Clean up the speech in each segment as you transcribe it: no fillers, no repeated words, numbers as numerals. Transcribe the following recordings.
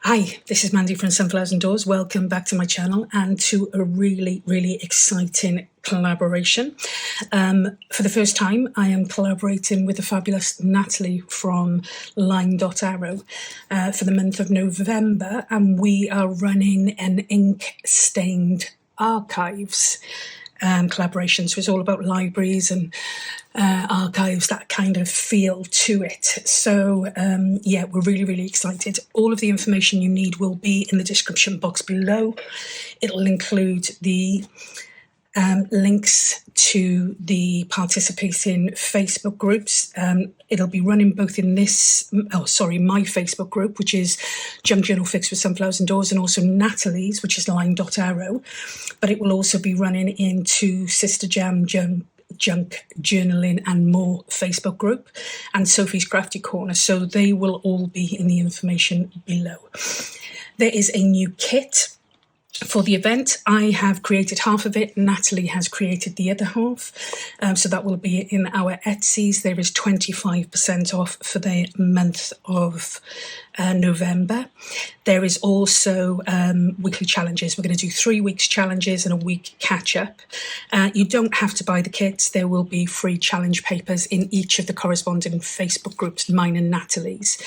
Hi, this is Mandy from Sunflowers and Doors. Welcome back to my channel and to a really, really exciting collaboration. For the first time, I am collaborating with the fabulous Nathalie from LineDotArrow for the month of November, and we are running an ink-stained archives collaboration. So it's all about libraries and archives, that kind of feel to it. So yeah, we're really, really excited. All of the information you need will be in the description box below. It'll include the links to the participating Facebook groups. It'll be running both in this, my Facebook group, which is Junk Journal Fix with Sunflowers and Doors, and also Nathalie's, which is LineDotArrow. But it will also be running into Sister Jam Junk Journaling and More Facebook group and Sophie's Crafty Corner. So they will all be in the information below. There is a new kit for the event. I have created half of it. Nathalie has created the other half. So that will be in our Etsy's. There is 25% off for the month of November. There is also weekly challenges. We're going to do 3 weeks challenges and a week catch up. You don't have to buy the kits. There will be free challenge papers in each of the corresponding Facebook groups, mine and Nathalie's.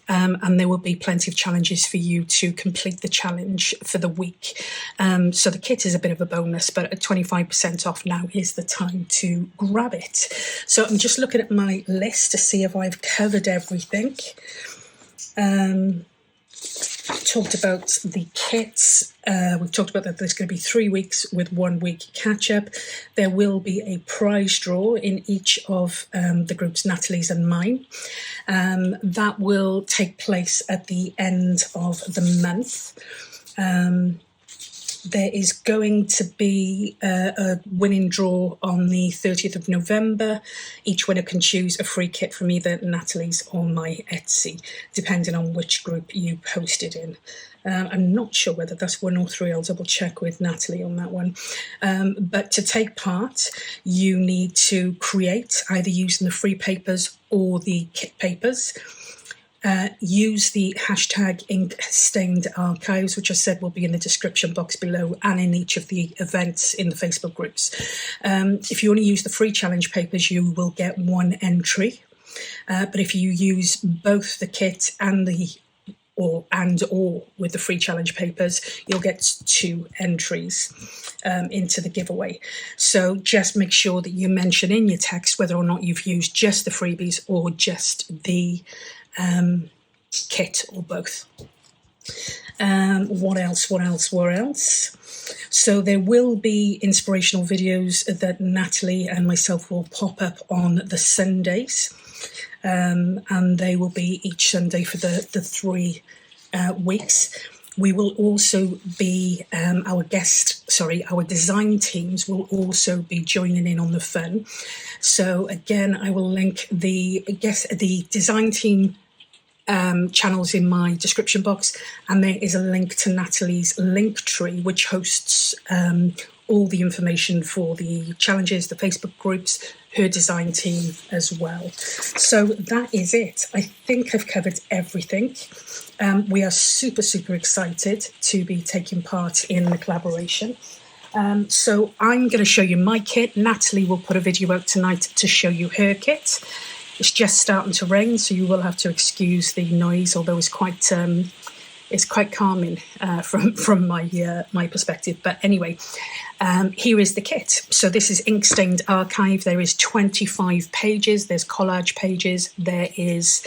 And there will be plenty of challenges for you to complete the challenge for the week. So the kit is a bit of a bonus, but at 25% off now is the time to grab it. So I'm just looking at my list to see if I've covered everything. Talked about the kits. We've talked about that there's going to be 3 weeks with 1 week catch up. There will be a prize draw in each of the groups, Nathalie's and mine. That will take place at the end of the month. There is going to be a winning draw on the 30th of November. Each winner can choose a free kit from either Nathalie's or my Etsy, depending on which group you posted in. I'm not sure whether that's 1 or 3. I'll double check with Nathalie on that one. But to take part, you need to create, either using the free papers or the kit papers. Use the hashtag ink-stained archives, which I said will be in the description box below and in each of the events in the Facebook groups. If you only use the free challenge papers, you will get 1 entry. But if you use both the kit and or with the free challenge papers, you'll get 2 entries into the giveaway. So just make sure that you mention in your text whether or not you've used just the freebies or just the kit or both. What else? So there will be inspirational videos that Nathalie and myself will pop up on the Sundays. And they will be each Sunday for the 3 weeks. We will also be, our design teams will also be joining in on the fun. So again, I will link the design team channels in my description box, and there is a link to Nathalie's link tree, which hosts all the information for the challenges, the Facebook groups, her design team as well. So that is it. I think I've covered everything. We are super, super excited to be taking part in the collaboration. So I'm going to show you my kit. Nathalie will put a video out tonight to show you her kit. It's just starting to rain, so you will have to excuse the noise, although it's quite calming from my perspective. But anyway, here is the kit. So this is ink-stained archive. There is 25 pages. There's collage pages. There is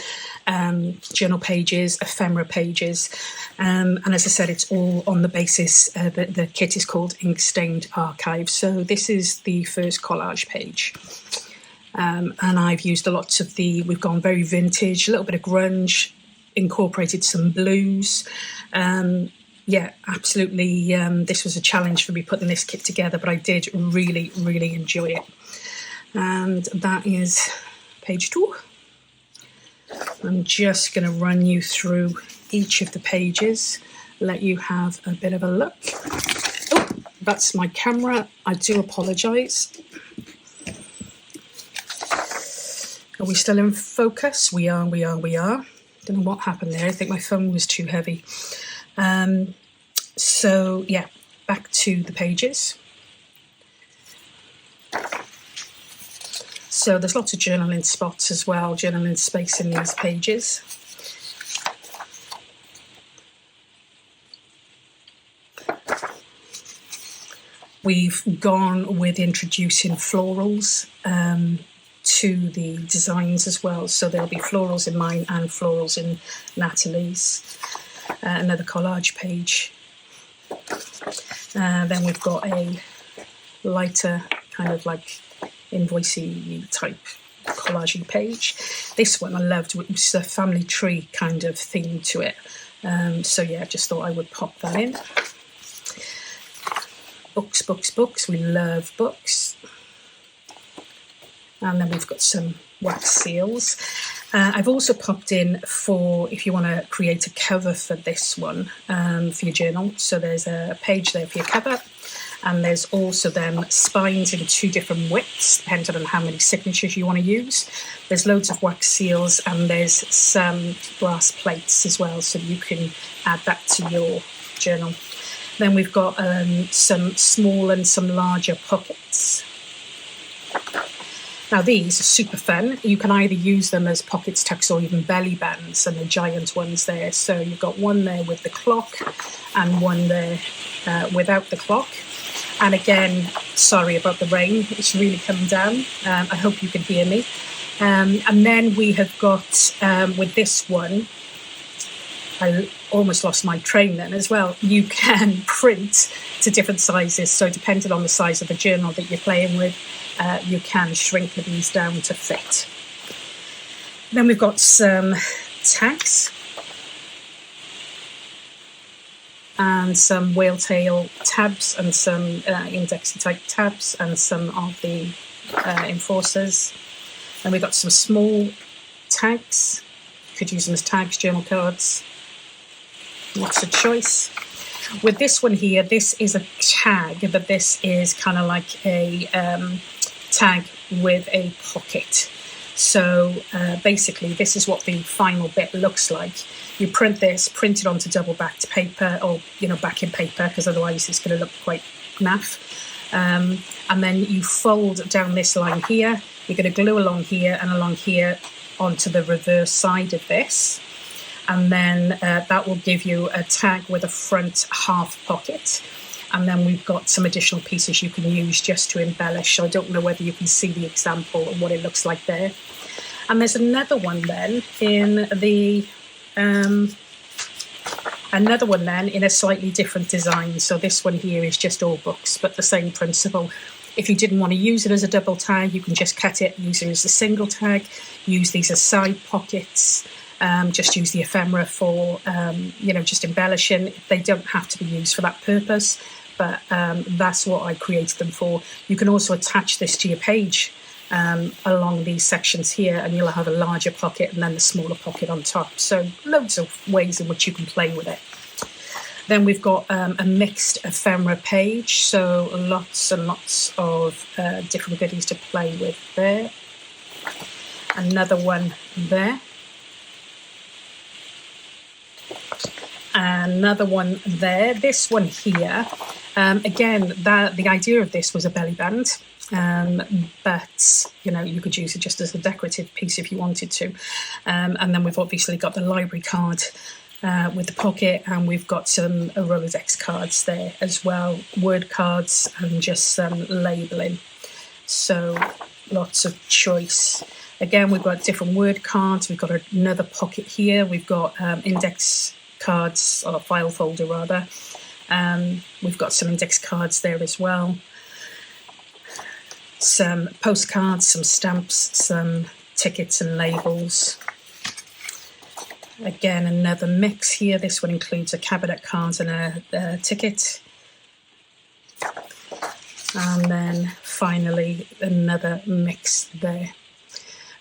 journal pages, ephemera pages. And as I said, it's all on the basis that the kit is called ink-stained archive. So this is the first collage page. And I've used lots of we've gone very vintage, a little bit of grunge, incorporated some blues. Yeah, absolutely. This was a challenge for me putting this kit together, but I did really, really enjoy it. And that is page 2. I'm just going to run you through each of the pages, let you have a bit of a look. Oh, that's my camera. I do apologise. Are we still in focus? We are. Don't know what happened there. I think my phone was too heavy. So yeah, back to the pages. So there's lots of journaling spots as well, journaling space in these pages. We've gone with introducing florals to the designs as well. So there'll be florals in mine and florals in Nathalie's. Another collage page. Then we've got a lighter kind of like invoicey type collagey page. This one I loved. It was a family tree kind of theme to it. So yeah, just thought I would pop that in. Books, books, books. We love books. And then we've got some wax seals. I've also popped in for if you want to create a cover for this one for your journal. So there's a page there for your cover, and there's also then spines in 2 different widths, depending on how many signatures you want to use. There's loads of wax seals, and there's some brass plates as well, so you can add that to your journal. Then we've got some small and some larger pockets. Now these are super fun. You can either use them as pockets, tucks, or even belly bands, and the giant ones there. So you've got one there with the clock and one there without the clock. And again, sorry about the rain, it's really come down. I hope you can hear me. And then we have got, with this one, I almost lost my train then as well. You can print to different sizes. So depending on the size of the journal that you're playing with, you can shrink these down to fit. Then we've got some tags and some whale tail tabs and some indexy type tabs and some of the enforcers. Then we've got some small tags. Could use them as tags, journal cards. Lots of choice. With this one here, this is a tag, but this is kind of like a tag with a pocket. So basically this is what the final bit looks like. You print this, print it onto double backed paper, or backing paper, because otherwise it's going to look quite naff. And then you fold down this line here. You're going to glue along here and along here onto the reverse side of this. And then that will give you a tag with a front half pocket. And then we've got some additional pieces you can use just to embellish. I don't know whether you can see the example of what it looks like there. And there's another one then in a slightly different design. So this one here is just all books, but the same principle. If you didn't want to use it as a double tag, you can just cut it, use it as a single tag, use these as side pockets. Just use the ephemera for, just embellishing. They don't have to be used for that purpose, but that's what I created them for. You can also attach this to your page along these sections here, and you'll have a larger pocket and then the smaller pocket on top. So loads of ways in which you can play with it. Then we've got a mixed ephemera page, so lots and lots of different goodies to play with there. Another one there. Another one there. This one here, again, the idea of this was a belly band, but you could use it just as a decorative piece if you wanted to. And then we've obviously got the library card with the pocket, and we've got some Rolodex cards there as well, word cards and just some labelling. So lots of choice. Again, we've got different word cards. We've got another pocket here. We've got index cards, or a file folder rather. We've got some index cards there as well. Some postcards, some stamps, some tickets and labels. Again, another mix here. This one includes a cabinet card and a ticket. And then finally another mix there.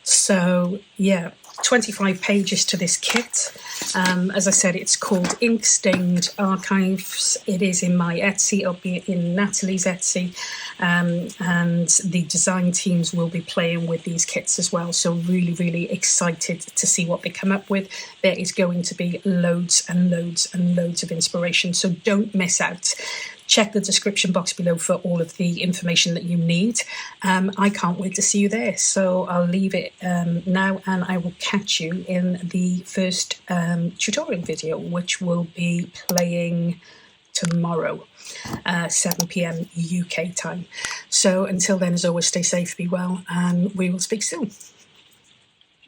So yeah, 25 pages to this kit. As I said, it's called Ink Stained Archives. It is in my Etsy. It'll be in Nathalie's Etsy, and the design teams will be playing with these kits as well. So really, really excited to see what they come up with. There is going to be loads and loads and loads of inspiration, so don't miss out. Check the description box below for all of the information that you need. I can't wait to see you there. So I'll leave it now, and I will catch you in the first tutorial video, which will be playing tomorrow, 7 p.m. UK time. So until then, as always, stay safe, be well, and we will speak soon.